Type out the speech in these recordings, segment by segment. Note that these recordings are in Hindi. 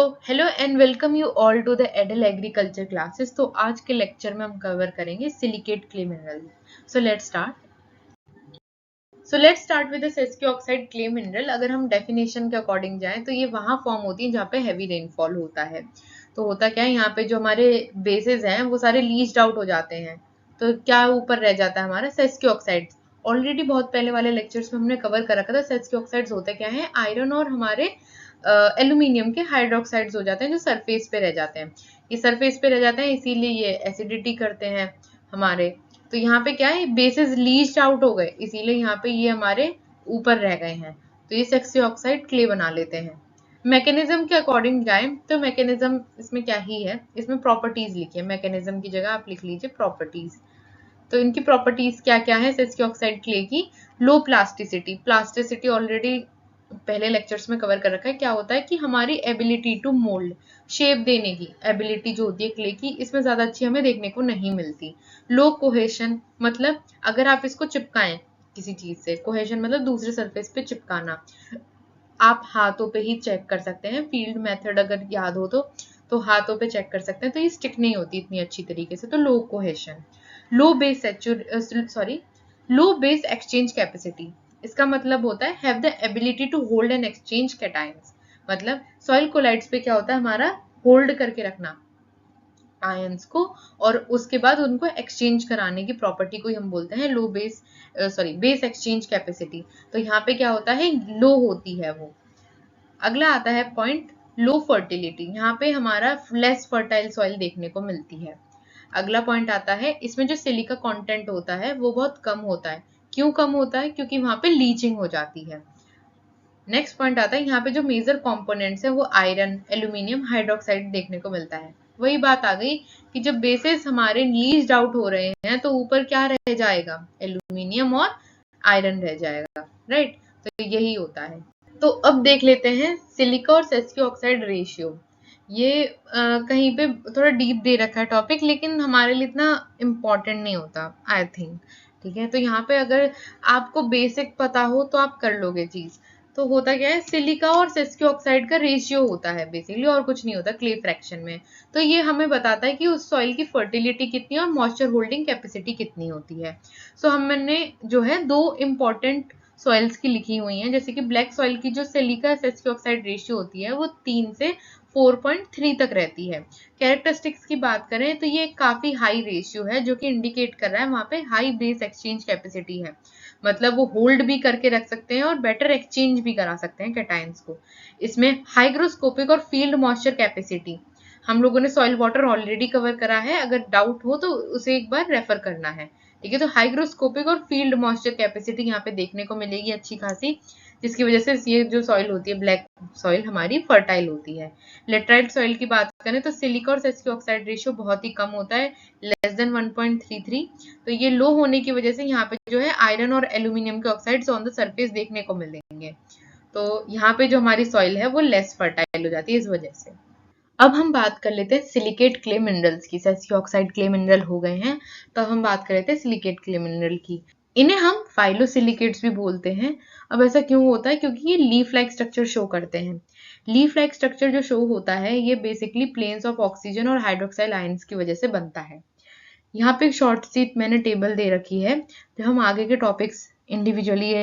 Hello and welcome you all to the Adel agriculture classes. तो आज के लेक्चर में हम कवर करेंगे silicate clay mineral. Let's start with the sesquioxide clay mineral. अगर हम डेफिनेशन के अकॉर्डिंग जाएं तो ये वहां फॉर्म होती है जहाँ पे हैवी रेनफॉल होता है। तो होता क्या है, यहाँ पे जो हमारे बेसेस हैं वो सारे लीच्ड आउट हो जाते हैं। तो क्या ऊपर रह जाता है हमारा सेस्की ऑक्साइड। ऑलरेडी बहुत पहले वाले लेक्चर्स में हमने कवर कर रखा था। सेस्की ऑक्साइड्स होते क्या है, आयरन और हमारे एल्यूमिनियम के हाइड्रोक्साइड्स हो जाते हैं जो सरफेस पे रह जाते हैं। ये सरफेस पे रह जाते हैं इसीलिए ये एसिडिटी करते हैं हमारे। तो यहाँ पे क्या है, बेसिस लीच्ड आउट हो गए इसीलिए यहाँ पे ये हमारे ऊपर रह गए हैं। तो ये सेस्की ऑक्साइड क्ले बना लेते हैं। मैकेनिज्म के अकॉर्डिंग जाए तो मैकेनिज्म इसमें क्या ही है, इसमें प्रॉपर्टीज लिखिए। मैकेनिज्म की जगह आप लिख लीजिए प्रॉपर्टीज। तो इनकी प्रॉपर्टीज क्या क्या है सेस्की ऑक्साइड क्ले की। लो प्लास्टिसिटी। प्लास्टिसिटी ऑलरेडी पहले लेक्चर्स में कवर कर रखा है। क्या होता है कि हमारी एबिलिटी टू मोल्ड, शेप देने की एबिलिटी जो होती है क्ले की, इसमें ज्यादा अच्छी हमें देखने को नहीं मिलती। लो कोहेशन, मतलब अगर आप इसको चिपकाएं किसी चीज से, कोहेशन मतलब दूसरे सरफेस पे चिपकाना, आप हाथों पे ही चेक कर सकते हैं। फील्ड मेथड अगर याद हो तो हाथों पे चेक कर सकते हैं। तो ये स्टिक नहीं होती इतनी अच्छी तरीके से। तो low cohesion. Low base low base exchange capacity. इसका मतलब होता है have the ability to hold and exchange cations. मतलब सॉइल कोलाइड्स पे क्या होता है, हमारा होल्ड करके रखना आयंस को और उसके बाद उनको एक्सचेंज कराने की प्रॉपर्टी को हम बोलते हैं लो बेस बेस एक्सचेंज कैपेसिटी। तो यहाँ पे क्या होता है, लो होती है वो। अगला आता है पॉइंट लो फर्टिलिटी। यहाँ पे हमारा लेस फर्टाइल सॉइल देखने को मिलती है। अगला पॉइंट आता है, इसमें जो सिलिका कंटेंट होता है वो बहुत कम होता है। क्यों कम होता है, क्योंकि वहां पे लीचिंग हो जाती है। नेक्स्ट पॉइंट आता है, यहाँ पे जो मेजर कंपोनेंट्स है वो आयरन, एल्यूमिनियम, हाइड्रोक्साइड देखने को मिलता है। वही बात आ गई कि जब बेसिस हमारे लीच्ड आउट हो रहे हैं तो ऊपर क्या रह जाएगा, एल्यूमिनियम और आयरन रह जाएगा। राइट, तो यही होता है। तो अब देख लेते हैं सिलिका और सेस्की ऑक्साइड रेशियो। ये कहीं पे थोड़ा डीप दे रखा है टॉपिक, लेकिन हमारे लिए इतना इम्पोर्टेंट नहीं होता आई थिंक। ठीक है, तो यहाँ पे अगर आपको बेसिक पता हो तो आप कर लोगे चीज। तो होता क्या है, सिलिका और सेस्की ऑक्साइड का रेशियो होता है बेसिकली, और कुछ नहीं होता क्ले फ्रैक्शन में। तो ये हमें बताता है कि उस सॉइल की फर्टिलिटी कितनी है और मॉइस्चर होल्डिंग कैपेसिटी कितनी होती है। सो हमने जो है दो इंपॉर्टेंट सॉइल्स की लिखी हुई हैं। जैसे कि ब्लैक सॉइल की जो सिलिका सेस्की ऑक्साइड रेशियो होती है वो 3 से 4.3 तक रहती है। कैरेक्टरिस्टिक्स की बात करें तो ये काफी हाई रेशियो है, जो कि इंडिकेट कर रहा है वहां पे हाई बेस एक्सचेंज कैपेसिटी है। मतलब वो होल्ड भी करके रख सकते हैं और बेटर एक्सचेंज भी करा सकते हैं कैटायंस को। इसमें हाइग्रोस्कोपिक और फील्ड मॉइस्चर कैपेसिटी, हम लोगों ने सॉइल वाटर ऑलरेडी कवर करा है, अगर डाउट हो तो उसे एक बार रेफर करना है। ठीक है, तो हाइग्रोस्कोपिक और फील्ड मॉइस्चर कैपेसिटी यहाँ पे देखने को मिलेगी अच्छी खासी, जिसकी वजह से ये जो सॉइल होती है ब्लैक सॉइल हमारी फर्टाइल होती है। लेटराइट सॉइल की बात करें तो सिलिका और सेस्की ऑक्साइड रेशियो बहुत ही कम होता है, लेस देन 1.33। तो ये लो होने की वजह से यहाँ पे जो है आयरन और एल्यूमिनियम के ऑक्साइड्स ऑन द सरफेस देखने को मिलेंगे। तो यहाँ पे जो हमारी सॉइल है वो लेस फर्टाइल हो जाती है इस वजह से। अब हम बात कर लेते हैं सिलिकेट क्ले मिनरल्स की। सेस्की ऑक्साइड क्ले मिनरल हो गए हैं, तो हम बात कर लेते हैं सिलिकेट क्ले मिनरल की। इन्हें हम फाइलोसिलिकेट्स भी बोलते हैं। अब ऐसा क्यों होता है, क्योंकि ये लीफ लाइक स्ट्रक्चर शो करते हैं। लीफ लाइक स्ट्रक्चर जो शो होता है ये बेसिकली प्लेन्स ऑफ ऑक्सीजन और हाइड्रोक्साइल आयंस की वजह से बनता है। यहाँ पे एक शॉर्ट सी मैंने टेबल दे रखी है, जो हम आगे के टॉपिक्स इंडिविजुअली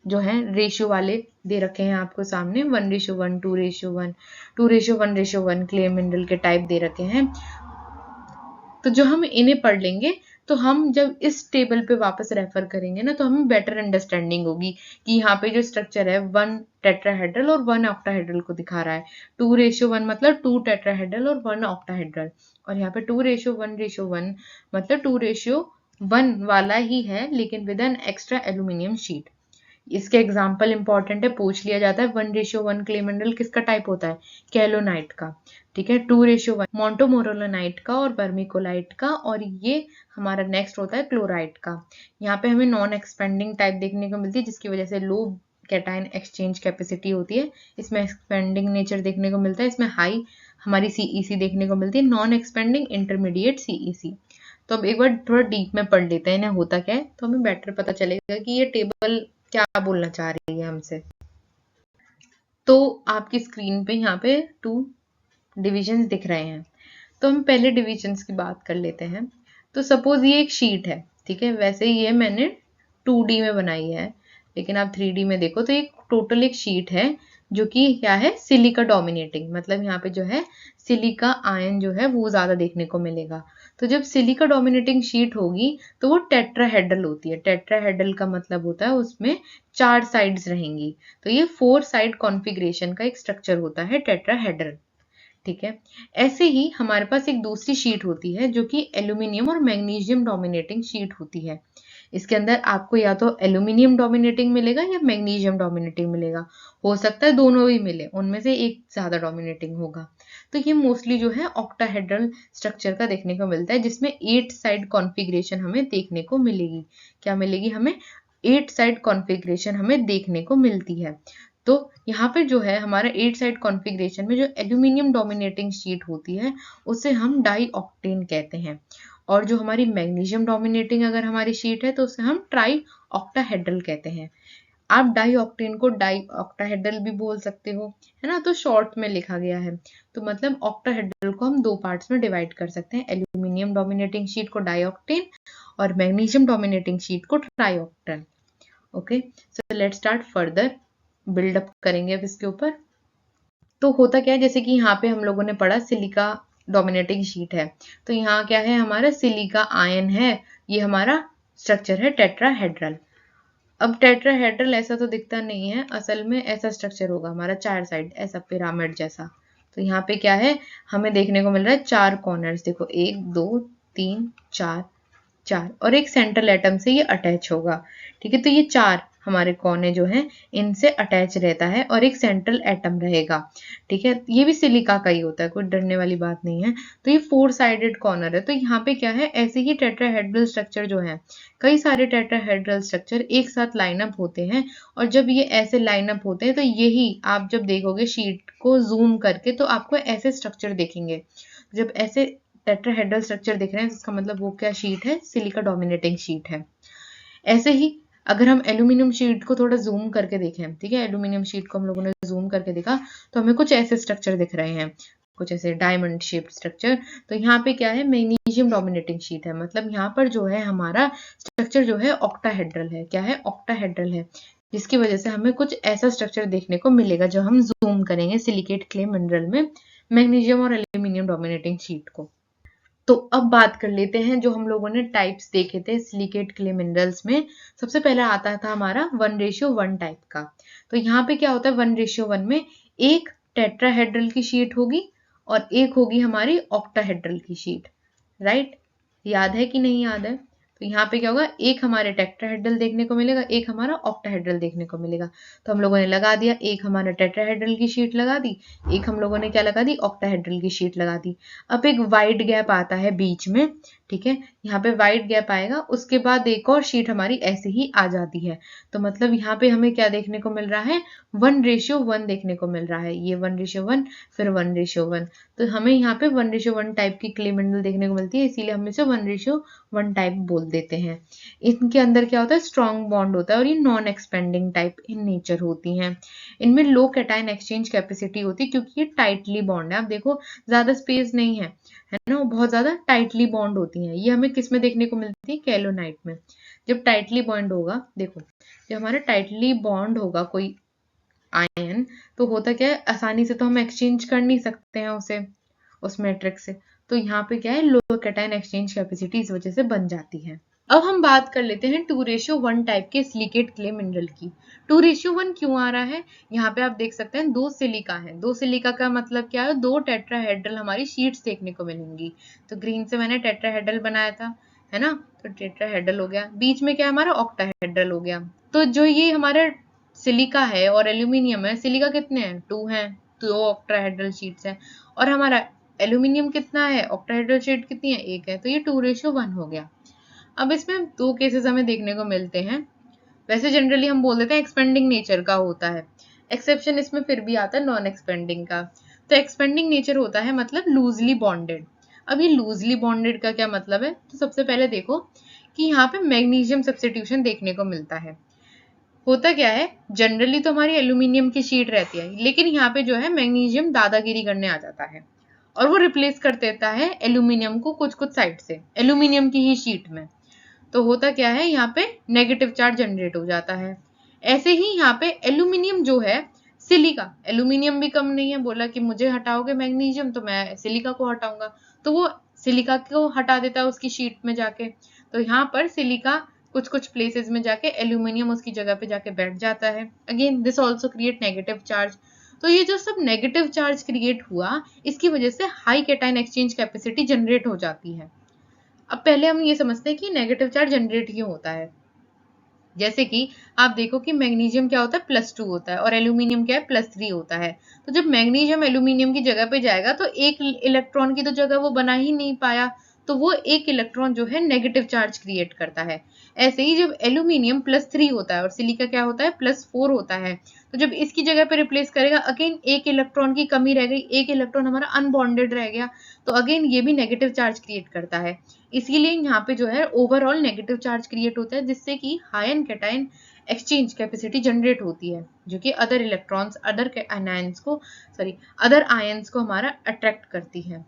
जो है रेशियो वाले दे रखे हैं आपको सामने। 1:1, 2:1, 2:1:1 क्ले मिनरल के टाइप दे रखे हैं। तो जो हम इन्हें पढ़ लेंगे तो हम जब इस टेबल पे वापस रेफर करेंगे ना तो हमें बेटर अंडरस्टैंडिंग होगी कि यहाँ पे जो स्ट्रक्चर है 1 टेट्राहेड्रल और 1 ऑक्टाहेड्रल को दिखा रहा है। 2:1 मतलब 2 टेट्राहेड्रल और 1 ऑक्टाहेड्रल, और यहाँ पे 2:1:1 मतलब 2:1 वाला ही है लेकिन with an extra aluminium sheet. इसके एग्जाम्पल इंपॉर्टेंट है, पूछ लिया जाता है। 1:1 क्ले मिनरल किसका टाइप होता है, केलोनाइट का। ठीक है, 2:1 मोंटोमोरोलानाइट का और वर्मिकोलाइट का, और ये हमारा नेक्स्ट होता है क्लोराइट का। यहाँ पे हमें नॉन एक्सपेंडिंग टाइप देखने को मिलती है, जिसकी वजह से लो कैटायन एक्सचेंज कैपेसिटी होती है। इसमें एक्सपेंडिंग नेचर देखने को मिलता है, इसमें हाई हमारी सीईसी देखने को मिलती है, नॉन एक्सपेंडिंग इंटरमीडिएट सीईसी। तो अब एक बार थोड़ा डीप में पढ़ लेते हैं इन्हें होता क्या है, तो हमें बेटर पता चलेगा कि ये टेबल क्या बोलना चाह रही है हमसे। तो आपकी स्क्रीन पे यहाँ पे 2 डिविजन्स दिख रहे हैं। तो हम पहले डिविजन्स की बात कर लेते हैं। तो सपोज ये एक शीट है, ठीक है, वैसे ही ये मैंने 2D में बनाई है, लेकिन आप 3D में देखो तो एक टोटल एक शीट है जो कि क्या है, सिलिका डोमिनेटिंग, मतलब यहाँ पे जो है सिलिका आयन जो है वो ज्यादा देखने को मिलेगा। तो जब सिलिका डोमिनेटिंग शीट होगी तो वो टेट्राहेड्रल होती है। टेट्राहेड्रल का मतलब होता है उसमें 4 साइड्स रहेंगी, तो ये 4 साइड कॉन्फ़िगरेशन का एक स्ट्रक्चर होता है टेट्राहेड्रल, ठीक है। ऐसे ही हमारे पास एक दूसरी शीट होती है जो कि एल्यूमिनियम और मैग्नीशियम डोमिनेटिंग शीट होती है। इसके अंदर आपको या तो एल्यूमिनियम डोमिनेटिंग मिलेगा या मैग्नीशियम डोमिनेटिंग मिलेगा, हो सकता है दोनों भी मिले, उनमें से एक ज्यादा डोमिनेटिंग होगा। तो ये मोस्टली जो है ऑक्टाहेड्रल स्ट्रक्चर का देखने को मिलता है, जिसमें 8 साइड कॉन्फ़िगरेशन हमें देखने को मिलेगी। क्या मिलेगी हमें? 8 साइड कॉन्फ़िगरेशन हमें देखने को मिलती है। तो यहाँ पे जो है हमारा 8 साइड कॉन्फ़िगरेशन में जो एल्यूमिनियम डोमिनेटिंग शीट होती है उसे हम डाई ऑक्टेन कहते हैं, और जो हमारी मैग्नीशियम डोमिनेटिंग अगर हमारी शीट है तो उसे हम ट्राई ऑक्टाहेड्रल कहते हैं। आप डाई ऑक्टेन को डाई ऑक्टाहेड्रल भी बोल सकते हो, है ना, तो शॉर्ट में लिखा गया है। तो मतलब ऑक्टाहेड्रल को हम 2 पार्ट्स में डिवाइड कर सकते हैं, एल्यूमिनियम डोमिनेटिंग शीट को डाई ऑक्टेन और मैग्नीशियम डोमिनेटिंग शीट को tri octane. Okay, so let's start further, buildup करेंगे अब इसके ऊपर। तो होता क्या है, जैसे कि यहाँ पे हम लोगों ने पढ़ा सिलिका डोमिनेटिंग शीट है, तो यहाँ क्या है, हमारा सिलिका आयन है, ये हमारा स्ट्रक्चर है टेट्राहेड्रल। अब टेट्राहेड्रल ऐसा तो दिखता नहीं है, असल में ऐसा स्ट्रक्चर होगा हमारा 4 साइड, ऐसा पिरामिड जैसा। तो यहाँ पे क्या है, हमें देखने को मिल रहा है 4 कॉर्नर्स, देखो 1 2 3 4 4, और एक सेंट्रल एटम से ये अटैच होगा, ठीक है। तो ये 4 हमारे कोने जो हैं इनसे अटैच रहता है और एक सेंट्रल एटम रहेगा, ठीक है। ये भी सिलिका का ही होता है, कोई डरने वाली बात नहीं है। तो ये 4 साइडेड कॉर्नर है। तो यहाँ पे क्या है, ऐसे ही टेट्राहेड्रल स्ट्रक्चर जो है, कई सारे टेट्राहेड्रल स्ट्रक्चर एक साथ लाइनअप होते हैं, और जब ये ऐसे लाइनअप होते हैं तो यही आप जब देखोगे शीट को जूम करके तो आपको ऐसे स्ट्रक्चर देखेंगे। जब ऐसे टेट्राहेड्रल स्ट्रक्चर दिख रहे हैं इसका मतलब वो क्या शीट है, सिलिका डोमिनेटिंग शीट है। ऐसे ही अगर हम एल्यूमिनियम शीट को थोड़ा जूम करके देखें, ठीक है, एल्यूमिनियम शीट को हम लोगों ने जूम करके देखा तो हमें कुछ ऐसे स्ट्रक्चर दिख रहे हैं, कुछ ऐसे डायमंड शेप्ड स्ट्रक्चर। तो यहाँ पे क्या है, मैग्नीशियम डोमिनेटिंग शीट है, मतलब यहाँ पर जो है हमारा स्ट्रक्चर जो है ऑक्टाहेड्रल है। क्या है, ऑक्टाहेड्रल है, जिसकी वजह से हमें कुछ ऐसा स्ट्रक्चर देखने को मिलेगा जब हम जूम करेंगे सिलिकेट क्ले मिनरल में मैग्नीशियम और एल्यूमिनियम डोमिनेटिंग शीट को। तो अब बात कर लेते हैं जो हम लोगों ने टाइप्स देखे थे सिलिकेट क्ले मिनरल्स में। सबसे पहला आता था हमारा 1:1 टाइप का। तो यहाँ पे क्या होता है, 1:1 में एक टेट्राहेड्रल की शीट होगी और एक होगी हमारी ऑक्टाहेड्रल की शीट, राइट, याद है कि नहीं याद है? तो यहाँ पे क्या होगा, एक हमारे टेट्राहेड्रल देखने को मिलेगा, एक हमारा ऑक्टाहेड्रल देखने को मिलेगा। तो हम लोगों ने लगा दिया, एक हमारा टेट्राहेड्रल की शीट लगा दी, एक हम लोगों ने क्या लगा दी, ऑक्टाहेड्रल की शीट लगा दी। अब एक वाइड गैप आता है बीच में, ठीक है, यहाँ पे वाइड गैप आएगा, उसके बाद एक और शीट हमारी ऐसे ही आ जाती है। तो मतलब यहाँ पे हमें क्या देखने को मिल रहा है, 1:1 देखने को मिल रहा है, ये 1:1 फिर 1:1। तो हमें यहाँ पे 1:1 टाइप की क्ले मिनरल देखने को मिलती है, इसीलिए हम इसे 1:1 टाइप बोल देते हैं। इनके अंदर क्या होता है, स्ट्रॉन्ग बॉन्ड होता है और ये non expanding type in nature होती हैं। इनमें लो कैटायन एक्सचेंज कैपेसिटी होती है क्योंकि ये टाइटली बॉन्ड है। आप देखो ज्यादा स्पेस नहीं है, है ना, वो बहुत ज्यादा टाइटली बॉन्ड होती हैं। ये हमें किस में देखने को मिलती है, केलोनाइट में। जब टाइटली बॉन्ड होगा, देखो जब हमारा टाइटली बॉन्ड होगा कोई आयन, तो होता क्या है, आसानी से तो हम एक्सचेंज कर नहीं सकते हैं उसे उस मैट्रिक्स से। तो यहाँ पे क्या है, लो कैटायन एक्सचेंज कैपेसिटी इस वजह से बन जाती है। अब हम बात कर लेते हैं 2:1 टाइप के सिलिकेट क्ले मिनरल की। 2:1 क्यों आ रहा है, यहाँ पे आप देख सकते हैं 2 सिलिका है। 2 सिलिका का मतलब क्या है, 2 टेट्राहेड्रल हमारी शीट्स देखने को मिलेंगी। तो ग्रीन से मैंने टेट्राहेड्रल बनाया था, है ना, तो टेट्राहेड्रल हो गया। बीच में क्या हमारा ऑक्टाहेड्रल हो गया। तो जो ये हमारा सिलिका है और एल्यूमिनियम है, सिलिका कितने हैं, 2 हैं, 2 ऑक्टाहेड्रल शीट्स हैं, और हमारा एल्यूमिनियम कितना है, ऑक्टाहेड्रल शीट कितनी है, 1 है। तो ये 2:1 हो गया। अब इसमें 2 केसेस हमें देखने को मिलते हैं। वैसे जनरली हम बोल देते हैं एक्सपेंडिंग नेचर का होता है, एक्सेप्शन इसमें फिर भी आता है नॉन एक्सपेंडिंग का। तो एक्सपेंडिंग नेचर होता है मतलब लूजली बॉन्डेड। अब ये लूजली बॉन्डेड का क्या मतलब है, तो सबसे पहले देखो कि यहाँ पे मैग्नीशियम सब्स्टिट्यूशन देखने को मिलता है। होता क्या है, जनरली तो हमारी एल्यूमिनियम की शीट रहती है, लेकिन यहाँ पे जो है मैग्नीशियम दादागिरी करने आ जाता है। और वो रिप्लेस कर देता है एल्यूमिनियम को कुछ कुछ साइड से एल्यूमिनियम की ही शीट में। तो होता क्या है, यहाँ पे नेगेटिव चार्ज जनरेट हो जाता है। ऐसे ही यहाँ पे एल्यूमिनियम जो है, सिलिका, एल्यूमिनियम भी कम नहीं है, बोला कि मुझे हटाओगे मैग्नीशियम तो मैं सिलिका को हटाऊंगा, तो वो सिलिका को हटा देता है उसकी शीट में जाके। तो यहाँ पर सिलिका कुछ कुछ प्लेसेस में जाके एल्यूमिनियम उसकी जगह पे जाके बैठ जाता है। Again this also create negative charge. तो ये जो सब नेगेटिव चार्ज क्रिएट हुआ, इसकी वजह से high cation exchange capacity generate हो जाती है। अब पहले हम ये समझते हैं कि नेगेटिव चार्ज जनरेट क्यों होता है। जैसे कि आप देखो कि मैग्नीशियम क्या होता है, +2 होता है, और एल्यूमिनियम क्या है, +3 होता है। तो जब मैग्नीशियम एल्यूमिनियम की जगह पे जाएगा तो एक इलेक्ट्रॉन की तो जगह वो बना ही नहीं पाया, तो वो एक इलेक्ट्रॉन जो है नेगेटिव चार्ज क्रिएट करता है। ऐसे ही जब एल्यूमिनियम +3 होता है और सिलिका क्या होता है, +4 होता है, तो जब इसकी जगह पे रिप्लेस करेगा, अगेन एक इलेक्ट्रॉन की कमी रह गई, एक इलेक्ट्रॉन हमारा अनबॉन्डेड रह गया, तो अगेन ये भी नेगेटिव चार्ज क्रिएट करता है। इसीलिए यहाँ पे जो है ओवरऑल नेगेटिव चार्ज क्रिएट होता है, जिससे कि ion cation exchange capacity generate होती है, जो कि अदर इलेक्ट्रॉन्स, अदर आयंस को हमारा अट्रैक्ट करती है।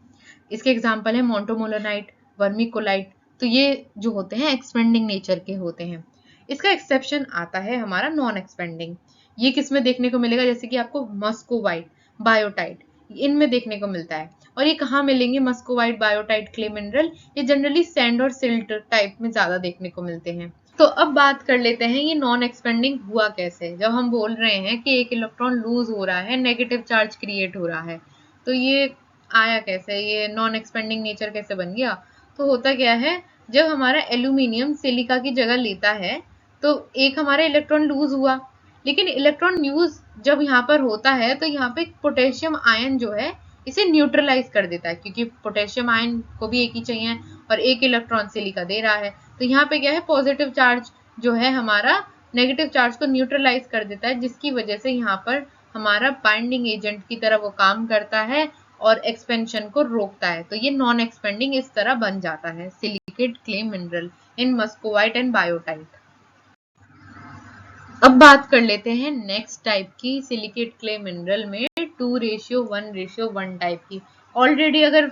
इसके एग्जांपल है मोंटोमोलोनाइट, वर्मिकोलाइट। तो ये जो होते हैं एक्सपेंडिंग नेचर के होते हैं। इसका एक्सेप्शन आता है हमारा नॉन एक्सपेंडिंग। ये किसमें देखने को मिलेगा, जैसे कि आपको मस्कोवाइट, बायोटाइट, इनमें देखने को मिलता है। और ये कहाँ मिलेंगे, मस्कोवाइट, बायोटाइट, क्ले मिनरल, ये जनरली सैंड और सिल्ट टाइप में ज्यादा देखने को मिलते हैं। तो अब बात कर लेते हैं ये नॉन एक्सपेंडिंग हुआ कैसे। जब हम बोल रहे हैं कि एक इलेक्ट्रॉन लूज हो रहा है, नेगेटिव चार्ज क्रिएट हो रहा है, तो ये आया कैसे, ये नॉन एक्सपेंडिंग नेचर कैसे बन गया। तो होता क्या है, जब हमारा एल्यूमिनियम सिलिका की जगह लेता है तो एक हमारा इलेक्ट्रॉन लूज हुआ, लेकिन इलेक्ट्रॉन न्यूज जब यहाँ पर होता है तो यहाँ पे पोटेशियम आयन जो है इसे न्यूट्रलाइज कर देता है, क्योंकि पोटेशियम आयन को भी एक ही चाहिए और एक इलेक्ट्रॉन सिलिका दे रहा है। तो यहाँ पे क्या है, पॉजिटिव चार्ज जो है हमारा नेगेटिव चार्ज को न्यूट्रलाइज कर देता है, जिसकी वजह से यहाँ पर हमारा बाइंडिंग एजेंट की तरह वो काम करता है और एक्सपेंशन को रोकता है। तो ये नॉन एक्सपेंडिंग इस तरह बन जाता है silicate clay mineral in muscovite and biotite. अब बात कर लेते हैं नेक्स्ट टाइप की, सिलिकेट क्ले मिनरल में 2:1:1 टाइप की। ऑलरेडी अगर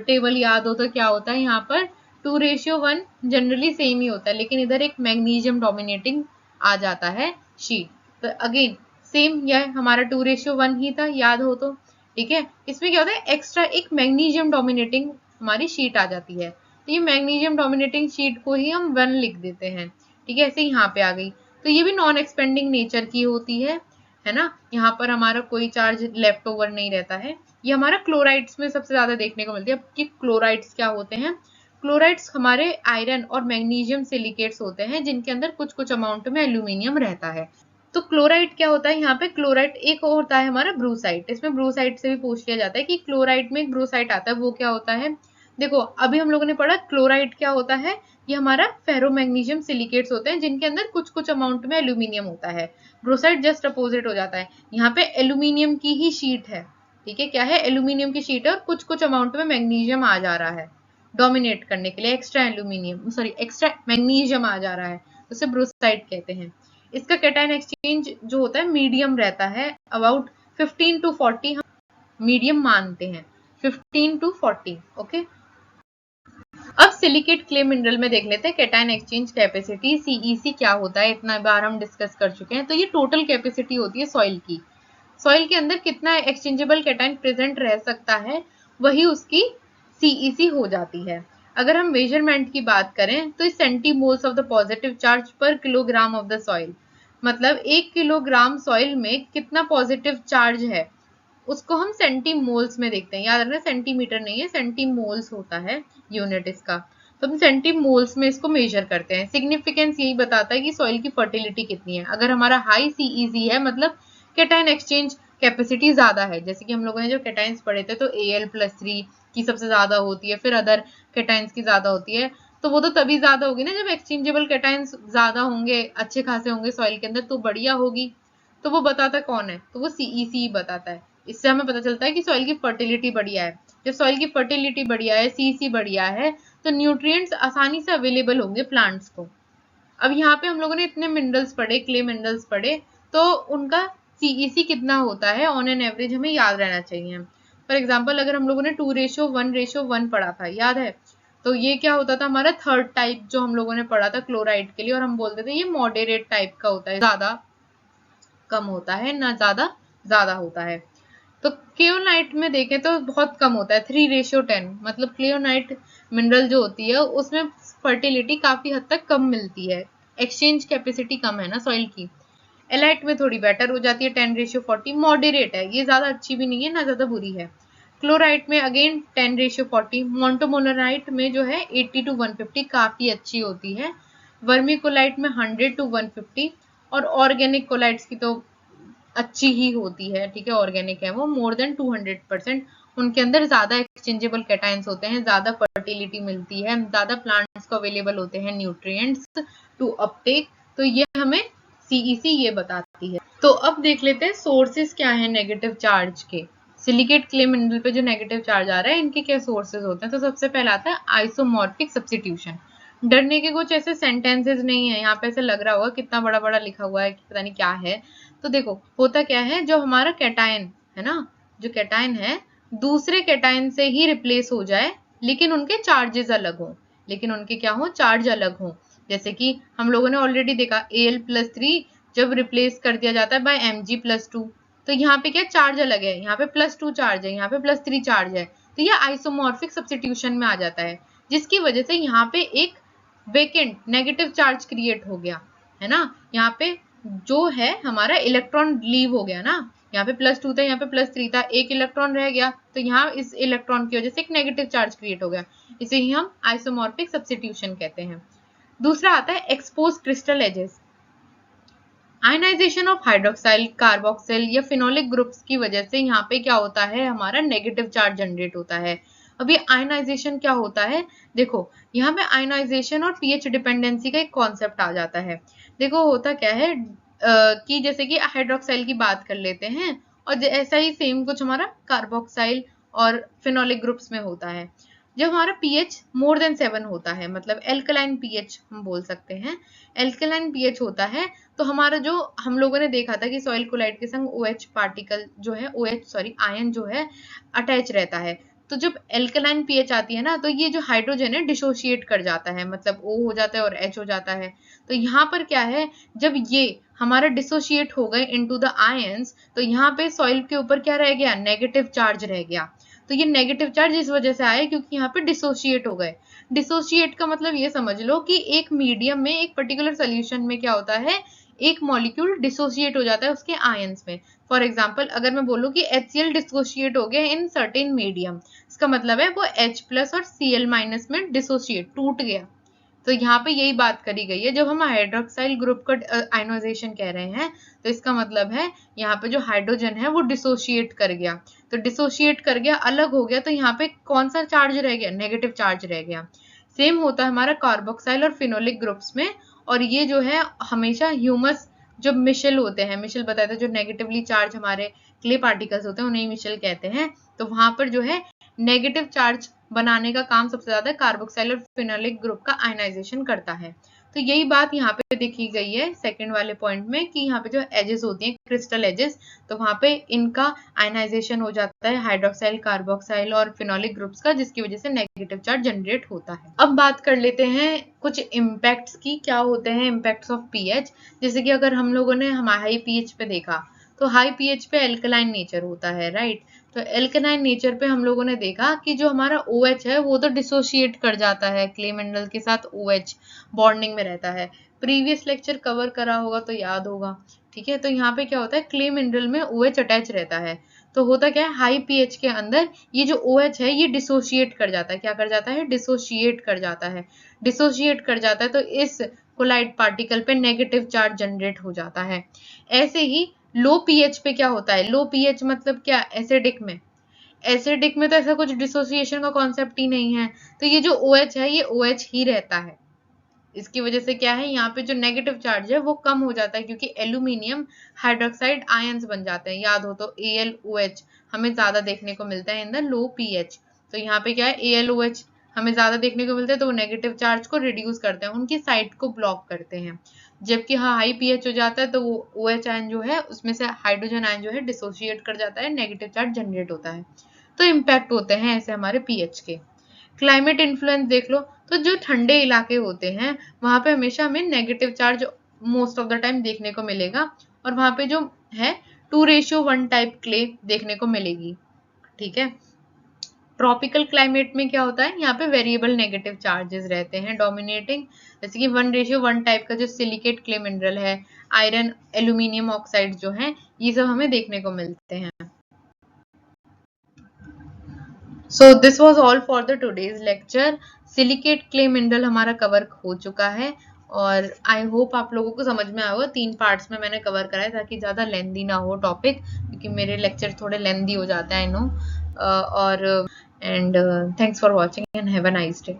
टेबल याद हो तो क्या होता है, यहाँ पर 2:1 जनरली सेम ही होता है, लेकिन इधर एक मैग्नीशियम डोमिनेटिंग आ जाता है शीट। तो अगेन सेम यह हमारा 2:1 ही था, याद हो तो ठीक है। इसमें क्या होता है, एक्स्ट्रा एक मैग्नीशियम डोमिनेटिंग हमारी शीट आ जाती है, तो ये मैग्नीशियम डोमिनेटिंग शीट को ही हम 1 लिख देते हैं, ठीक है। ऐसे यहाँ पे आ गई, तो ये भी नॉन एक्सपेंडिंग नेचर की होती है ना। यहाँ पर हमारा कोई चार्ज लेफ्ट ओवर नहीं रहता है। ये हमारा क्लोराइड्स में सबसे ज्यादा देखने को मिलती है कि क्लोराइड्स क्या होते हैं। क्लोराइड्स हमारे आयरन और मैग्नीशियम सिलिकेट्स होते हैं, जिनके अंदर कुछ कुछ अमाउंट में एल्यूमिनियम रहता है। तो क्लोराइड क्या होता है, यहाँ पे क्लोराइड एक और होता है हमारा ब्रूसाइट। इसमें ब्रूसाइट से भी पूछ लिया जाता है कि क्लोराइड में एक ब्रूसाइट आता है, वो क्या होता है। देखो अभी हम लोगों ने पढ़ा क्लोराइड क्या होता है, ये हमारा फेरोमैग्नीशियम सिलिकेट्स होते हैं, जिनके अंदर कुछ कुछ अमाउंट में एल्यूमिनियम होता है। ब्रोसाइड जस्ट अपोजिट हो जाता है, यहाँ पे एल्यूमिनियम की ही शीट है, ठीक है। क्या है, एल्यूमिनियम की शीट है और कुछ कुछ अमाउंट में मैग्नीशियम आ जा रहा है डोमिनेट करने के लिए, एक्स्ट्रा मैग्नीशियम आ जा रहा है, उसे ब्रोसाइड कहते हैं। इसका कैटायन एक्सचेंज जो होता है मीडियम रहता है, अबाउट 15 to 40 हम मीडियम मानते हैं, 15 to 40, ओके। अब सिलिकेट क्ले मिनरल में देख लेते हैं कैटायन एक्सचेंज कैपेसिटी, सीईसी क्या होता है, इतना बार हम डिस्कस कर चुके हैं। तो ये टोटल कैपेसिटी होती है सॉइल की। सॉइल के अंदर कितना एक्सचेंजेबल कैटायन प्रेजेंट रह सकता है, वही उसकी सीईसी हो जाती है। अगर हम मेजरमेंट की बात करें तो सेंटीमोल्स ऑफ द पॉजिटिव चार्ज पर किलोग्राम ऑफ द सॉइल, मतलब 1 किलोग्राम सॉइल में कितना पॉजिटिव चार्ज है, उसको हम सेंटीमोल्स में देखते हैं। याद रखना सेंटीमीटर नहीं है, सेंटीमोल्स होता है यूनिट इसका। तो हम सेंटीमोल्स में इसको मेजर करते हैं। सिग्निफिकेंस यही बताता है कि सॉइल की फर्टिलिटी कितनी है। अगर हमारा हाई सीईसी है, मतलब कैटायन एक्सचेंज कैपेसिटी ज्यादा है, जैसे कि हम लोगों ने जो कैटाइंस पढ़े थे तो Al+3 की सबसे ज्यादा होती है, फिर अदर कैटाइंस की ज्यादा होती है। तो वो तो तभी ज्यादा होगी ना जब एक्सचेंजेबल कैटाइंस ज्यादा होंगे, अच्छे खासे होंगे सॉइल के अंदर, तो बढ़िया होगी। तो वो बताता कौन है, तो वो सीईसी बताता है। इससे हमें पता चलता है कि सॉइल की फर्टिलिटी बढ़िया है। जब सॉइल की फर्टिलिटी बढ़िया है, सीईसी बढ़िया है, तो न्यूट्रिएंट्स आसानी से अवेलेबल होंगे प्लांट्स को। अब यहाँ पे हम लोगों ने इतने मिनरल्स पढ़े, क्ले मिनरल्स पढ़े, तो उनका सीईसी कितना होता है ऑन एन एवरेज हमें याद रहना चाहिए। फॉर एग्जाम्पल अगर हम लोगों ने 2:1:1 पढ़ा था, याद है, तो ये क्या होता था हमारा थर्ड टाइप जो हम लोगों ने पढ़ा था क्लोराइड के लिए, और हम बोलते थे ये मॉडरेट टाइप का होता है, ज्यादा कम होता है ना ज्यादा ज्यादा होता है। तो क्लियोनाइट में देखें तो बहुत कम होता है, 3:10, मतलब क्लियोनाइट मिनरल जो होती है उसमें फर्टिलिटी काफी हद तक कम मिलती है, एक्सचेंज कैपेसिटी कम है ना सॉइल की। एलाइट में थोड़ी बेटर हो जाती है, 10:40, मॉडरेट है, ये ज्यादा अच्छी भी नहीं है ना ज्यादा बुरी है। क्लोराइट में अगेन 10:40, मोन्टोमोलराइट में जो है 80-150 काफी अच्छी होती है, वर्मिकोलाइट में 100-150, और ऑर्गेनिक कोलाइट्स की तो अच्छी ही होती है, ठीक है, ऑर्गेनिक है वो, मोर देन 200%, उनके अंदर ज्यादा एक्सचेंजेबल कैटायंस होते हैं, ज्यादा फर्टिलिटी मिलती है, ज्यादा प्लांट्स को अवेलेबल होते हैं न्यूट्रिएंट्स टू अपटेक, तो ये हमें सीईसी ये बताती है। तो अब देख लेते हैं सोर्सेस क्या है नेगेटिव चार्ज के। सिलिकेट क्ले मिनरल पे जो नेगेटिव चार्ज आ रहा है इनके क्या सोर्सेज होते हैं, तो सबसे पहला आता है आइसोमॉर्फिक सब्स्टिट्यूशन। डरने के कुछ ऐसे सेंटेंसेस नहीं है, यहाँ पे ऐसे लग रहा होगा कितना बड़ा बड़ा लिखा हुआ है कि पता नहीं क्या है। तो देखो होता क्या है, जो हमारा कैटायन है ना, जो कैटायन है दूसरे कैटायन से ही रिप्लेस हो जाए, लेकिन उनके चार्जेस अलग हो, लेकिन उनके क्या हो, चार्ज अलग हो। जैसे कि हम लोगों ने ऑलरेडी देखा Al+3 जब रिप्लेस कर दिया जाता है बाय Mg+2, तो यहाँ पे क्या चार्ज अलग है, यहाँ पे +2 चार्ज है, यहाँ पे +3 चार्ज है, तो ये आइसोमॉर्फिक सब्स्टिट्यूशन में आ जाता है, जिसकी वजह से यहाँ पे एक वेकेंट नेगेटिव चार्ज क्रिएट हो गया है ना। यहाँ पे जो है हमारा इलेक्ट्रॉन लीव हो गया ना, यहाँ पे +2 था, यहाँ पे +3 था, एक इलेक्ट्रॉन रह गया, तो यहाँ इस इलेक्ट्रॉन की वजह से एक नेगेटिव चार्ज क्रिएट हो गया, इसे ही हम आइसोमॉर्फिक सब्स्टिट्यूशन कहते हैं। दूसरा आता है exposed crystal edges. Ionisation of hydroxyl, carboxyl या फिनोलिक ग्रुप्स की वजह से यहाँ पे क्या होता है, हमारा नेगेटिव चार्ज जनरेट होता है। अभी आयनाइजेशन क्या होता है, देखो यहाँ पे आयनाइजेशन और पीएच डिपेंडेंसी का एक कॉन्सेप्ट आ जाता है। देखो होता क्या है कि जैसे कि हाइड्रोक्साइल की बात कर लेते हैं, और ऐसा ही सेम कुछ हमारा कार्बोक्साइल और फिनोलिक ग्रुप्स में होता है। जब हमारा pH मोर देन 7 होता है, मतलब एल्कलाइन pH हम बोल सकते हैं, एल्कलाइन pH होता है, तो हमारा जो हम लोगों ने देखा था कि सॉइल कोलाइड के संग OH पार्टिकल जो है, आयन जो है अटैच रहता है, तो जब एल्कलाइन pH आती है ना, तो ये जो हाइड्रोजन है डिसोशिएट कर जाता है, मतलब O हो जाता है और H हो जाता है। तो यहाँ पर क्या है, जब ये हमारा डिसोशिएट हो गए इनटू द आयंस, तो यहाँ पे सॉइल के ऊपर क्या रह गया, नेगेटिव चार्ज रह गया। तो ये नेगेटिव चार्ज इस वजह से आया क्योंकि यहाँ पे डिसोशिएट हो गए। डिसोशिएट का मतलब ये समझ लो कि एक मीडियम में, एक पर्टिकुलर सोल्यूशन में क्या होता है, एक मॉलिक्यूल डिसोशिएट हो जाता है उसके आयंस में। फॉर एग्जाम्पल अगर मैं बोलूँ कि HCl डिसोशिएट हो गया इन सर्टेन मीडियम, इसका मतलब है वो H+ और Cl- में डिसोशिएट टूट गया। तो यहाँ पे यही बात करी गई है, जब हम हाइड्रोक्साइल ग्रुप का आयनाइजेशन कह रहे हैं, तो इसका मतलब है यहाँ पे जो हाइड्रोजन है वो डिसोशिएट कर गया, तो डिसोशिएट कर गया, अलग हो गया, तो यहाँ पे कौन सा चार्ज रह गया, नेगेटिव चार्ज रह गया। सेम होता है हमारा कार्बोक्साइल और फिनोलिक ग्रुप्स में, और ये जो है हमेशा ह्यूमस जो मिशेल होते हैं, मिशेल बताया था, जो नेगेटिवली चार्ज हमारे क्ले पार्टिकल्स होते हैं उन्हें मिशेल कहते हैं, तो वहां पर जो है नेगेटिव चार्ज बनाने का काम सबसे ज्यादा कार्बोक्साइल और फिनोलिक ग्रुप का आयनाइजेशन करता है। तो यही बात यहाँ पे देखी गई है सेकंड वाले पॉइंट में, कि यहाँ पे जो एजेस होती हैं क्रिस्टल एजेस, तो वहां पे इनका आयनाइजेशन हो जाता है हाइड्रोक्साइल, कार्बोक्साइल और फिनोलिक ग्रुप्स का, जिसकी वजह से नेगेटिव चार्ज जनरेट होता है। अब बात कर लेते हैं कुछ इम्पैक्ट्स की, क्या होते हैं इम्पैक्ट्स ऑफ पीएच। जैसे कि अगर हम लोगों ने हमारे हाई पीएच पे देखा, तो हाई पीएच पे एल्कलाइन नेचर होता है, राइट। तो एल्कलाइन नेचर पे हम लोगों ने देखा कि जो हमारा OH है वो तो डिसोशिएट कर जाता है, क्ले मिनरल के साथ OH बॉन्डिंग में रहता है, प्रीवियस लेक्चर कवर करा होगा तो याद होगा, ठीक है। तो यहाँ पे क्या होता है, क्ले मिनरल में OH अटैच रहता है, तो होता क्या है, हाई पीएच के अंदर ये जो OH है ये डिसोशिएट कर जाता है, क्या कर जाता है, डिसोशिएट कर जाता है, डिसोशिएट कर जाता है, तो इस कोलाइड पार्टिकल पे नेगेटिव चार्ज जनरेट हो जाता है। ऐसे ही लो पीएच पे क्या होता है, लो पीएच मतलब क्या, एसिडिक में, एसिडिक में तो ऐसा कुछ डिसोसिएशन का कॉन्सेप्ट ही नहीं है, तो ये जो OH है ये OH ही रहता है। इसकी वजह से क्या है, यहाँ पे जो नेगेटिव चार्ज है वो कम हो जाता है, क्योंकि एल्यूमिनियम हाइड्रोक्साइड आयंस बन जाते हैं, याद हो तो AlOH हमें ज्यादा देखने को मिलता है इन द लो पीएच। तो यहाँ पे क्या है, AlOH हमें ज्यादा देखने को मिलता है, तो वो नेगेटिव चार्ज को रिड्यूस करते हैं, उनकी साइट को ब्लॉक करते हैं। जबकि हाँ हाई पीएच हो जाता है तो वो OH आयन जो है उसमें से हाइड्रोजन आयन जो है डिसोशिएट कर जाता है, नेगेटिव चार्ज जनरेट होता है। तो इम्पैक्ट होते हैं ऐसे हमारे पीएच के। क्लाइमेट इन्फ्लुएंस देख लो, तो जो ठंडे इलाके होते हैं वहां पे हमेशा हमें negative charge most of the time देखने को मिलेगा, और वहां पे जो है 2:1 टाइप क्ले देखने को मिलेगी। ठीक है। ट्रॉपिकल क्लाइमेट में क्या होता है, यहाँ पे वेरिएबल नेगेटिव चार्जेस रहते हैं डोमिनेटिंग, जैसे कि 1:1 टाइप का जो सिलिकेट क्ले मिनरल है, आयरन, एल्यूमिनियम ऑक्साइड जो है, ये सब हमें देखने को मिलते हैं। So this was all for the today's lecture. Silicate clay mineral हमारा कवर हो चुका है, और आई होप आप लोगों को समझ में आया होगा। 3 पार्ट्स में मैंने कवर करा है ताकि ज़्यादा लेंदी ना हो टॉपिक, क्योंकि मेरे लेक्चर थोड़े लेंदी हो जाते हैं, आई नो। और and thanks for watching and have a nice day.